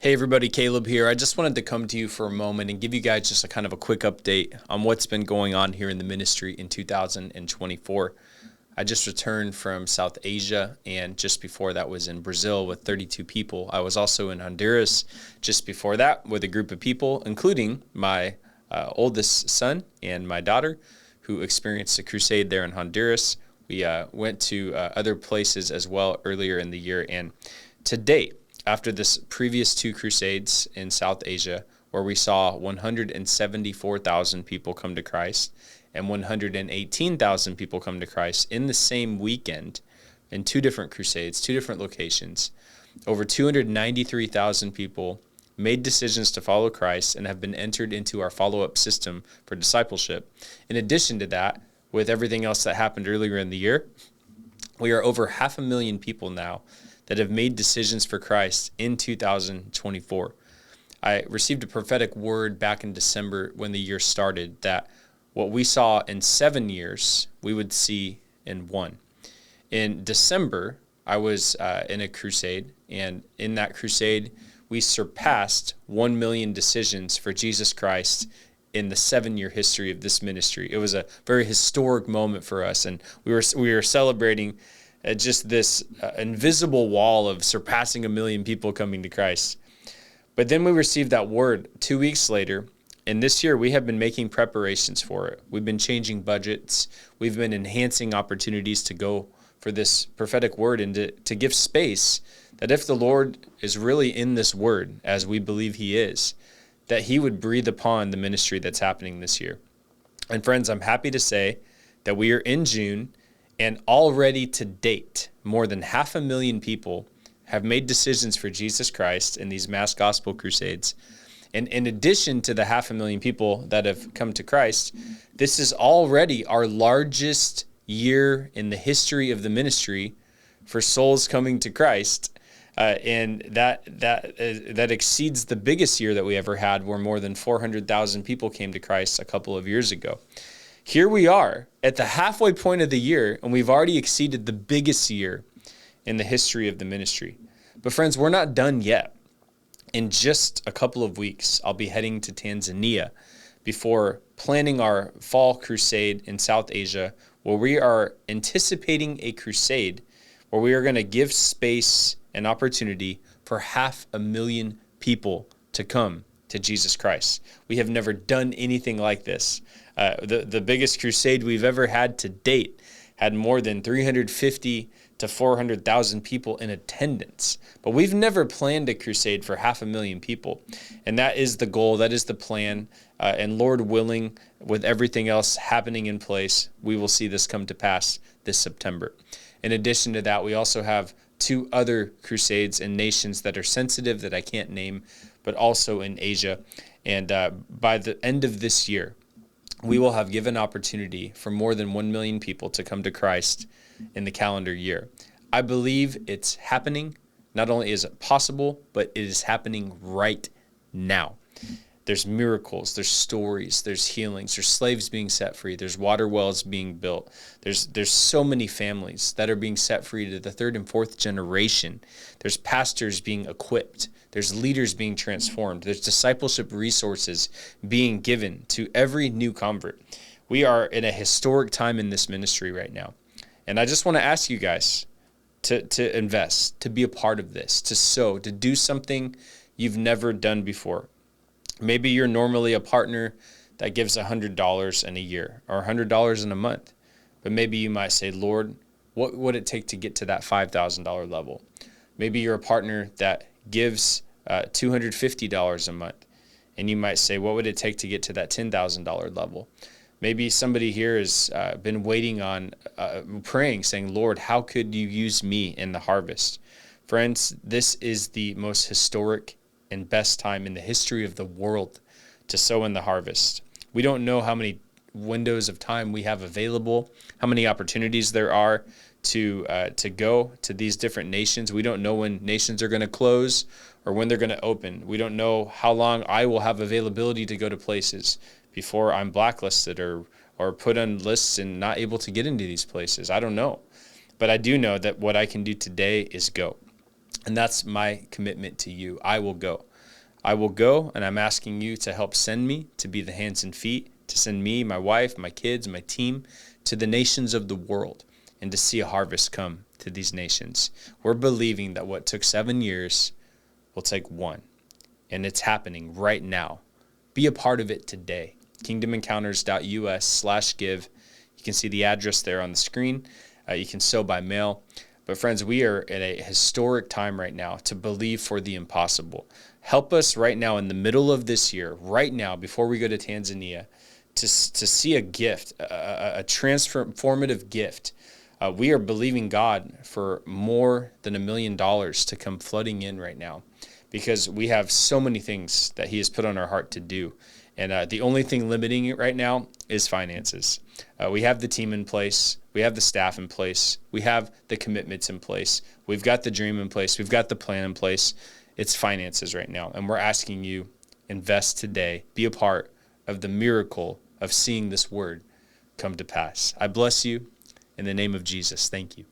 Hey everybody, Caleb here. I just wanted to come to you for a moment and give you guys just a kind of a quick update on what's been going on here in the ministry in 2024. I just returned from South Asia, and just before that was in Brazil with 32 people. I was also in Honduras just before that with a group of people, including my oldest son and my daughter, who experienced a crusade there in Honduras. We went to other places as well earlier in the year, and to date, after this previous two crusades in South Asia, where we saw 174,000 people come to Christ and 118,000 people come to Christ in the same weekend in two different crusades, two different locations, over 293,000 people made decisions to follow Christ and have been entered into our follow-up system for discipleship. In addition to that, with everything else that happened earlier in the year, we are over 500,000 people now that have made decisions for Christ in 2024. I received a prophetic word back in December when the year started that what we saw in 7 years, we would see in one. In December, I was in a crusade, and in that crusade, we surpassed 1 million decisions for Jesus Christ in the 7-year history of this ministry. It was a very historic moment for us, and we were celebrating just this invisible wall of surpassing 1 million people coming to Christ. But then we received that word 2 weeks later, and this year we have been making preparations for it. We've been changing budgets. We've been enhancing opportunities to go for this prophetic word and to give space that if the Lord is really in this word, as we believe he is, that he would breathe upon the ministry that's happening this year. And friends, I'm happy to say that we are in June, and already to date, more than 500,000 people have made decisions for Jesus Christ in these mass gospel crusades. And in addition to the 500,000 people that have come to Christ, this is already our largest year in the history of the ministry for souls coming to Christ. And that exceeds the biggest year that we ever had, where more than 400,000 people came to Christ a couple of years ago. Here we are at the halfway point of the year, and we've already exceeded the biggest year in the history of the ministry. But friends, we're not done yet. In just a couple of weeks, I'll be heading to Tanzania before planning our fall crusade in South Asia, where we are anticipating a crusade where we are going to give space and opportunity for 500,000 people to come to Jesus Christ. We have never done anything like this. The biggest crusade we've ever had to date had more than 350 to 400,000 people in attendance. But we've never planned a crusade for 500,000 people. And that is the goal, that is the plan. And Lord willing, with everything else happening in place, we will see this come to pass this September. In addition to that, we also have 2 other crusades in nations that are sensitive that I can't name, but also in Asia. And by the end of this year, we will have given opportunity for more than 1 million people to come to Christ in the calendar year. I believe it's happening. Not only is it possible, but it is happening right now. There's miracles, there's stories, there's healings, there's slaves being set free, there's water wells being built. There's so many families that are being set free to the 3rd and 4th generation. There's pastors being equipped. There's leaders being transformed. There's discipleship resources being given to every new convert. We are in a historic time in this ministry right now. And I just want to ask you guys to invest, to be a part of this, to sow, to do something you've never done before. Maybe you're normally a partner that gives $100 in a year or $100 in a month. But maybe you might say, Lord, what would it take to get to that $5,000 level? Maybe you're a partner that gives $250 a month. And you might say, what would it take to get to that $10,000 level? Maybe somebody here has been waiting on, praying, saying, Lord, how could you use me in the harvest? Friends, this is the most historic and best time in the history of the world to sow in the harvest. We don't know how many windows of time we have available, how many opportunities there are to go to these different nations. We don't know when nations are going to close or when they're going to open. We don't know how long I will have availability to go to places before I'm blacklisted or put on lists and not able to get into these places. I don't know. But I do know that what I can do today is go. And that's my commitment to you. I will go. I will go, and I'm asking you to help send me to be the hands and feet, to send me, my wife, my kids, my team to the nations of the world and to see a harvest come to these nations. We're believing that what took 7 years will take 1, and it's happening right now. Be a part of it today. kingdomencounters.us/give. You can see the address there on the screen. You can sow by mail. But friends, we are at a historic time right now to believe for the impossible. Help us right now in the middle of this year, right now, before we go to Tanzania, to see a gift, a transformative gift. We are believing God for more than $1 million to come flooding in right now, because we have so many things that he has put on our heart to do. And the only thing limiting it right now is finances. We have the team in place. We have the staff in place. We have the commitments in place. We've got the dream in place. We've got the plan in place. It's finances right now. And we're asking you, invest today. Be a part of the miracle of seeing this word come to pass. I bless you in the name of Jesus. Thank you.